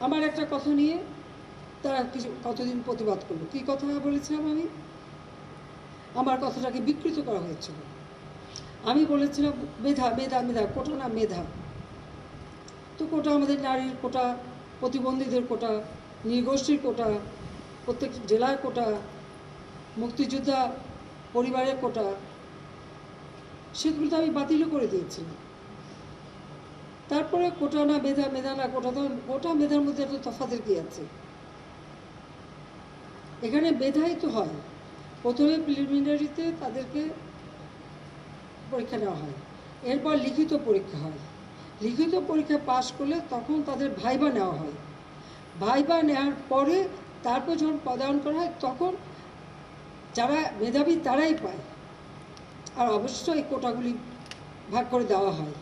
আমার একটা কথা নিয়ে তারা কিছু কতদিন প্রতিবাদ করলো। কী কথা বলেছিলাম আমি? আমার কথাটাকে বিকৃত করা হয়েছিল। আমি বলেছিলাম মেধা মেধা মেধা, কোটা না মেধা। তো কোটা আমাদের নারীর কোটা, প্রতিবন্ধীদের কোটা, নৃগোষ্ঠীর কোটা, প্রত্যেক জেলার কোটা, মুক্তিযোদ্ধা পরিবারের কোটা, সেগুলো তো আমি বাতিলও করে দিয়েছিলাম। তারপরে কোটা না মেধা, মেধা না কোটা, তো কোটা মেধার মধ্যে এত তফাতের কী আছে? এখানে মেধাই তো হয়। প্রথমে প্রিলিমিনারিতে তাদেরকে পরীক্ষা নেওয়া হয়, এরপর লিখিত পরীক্ষা হয়। লিখিত পরীক্ষা পাশ করলে তখন তাদের ভাইবা নেওয়া হয়। ভাইবা নেওয়ার পরে তারপর যখন পদায়ন করা হয় তখন যারা মেধাবী তারাই পায়। আর অবশ্যই এই কোটাগুলি ভাগ করে দেওয়া হয়।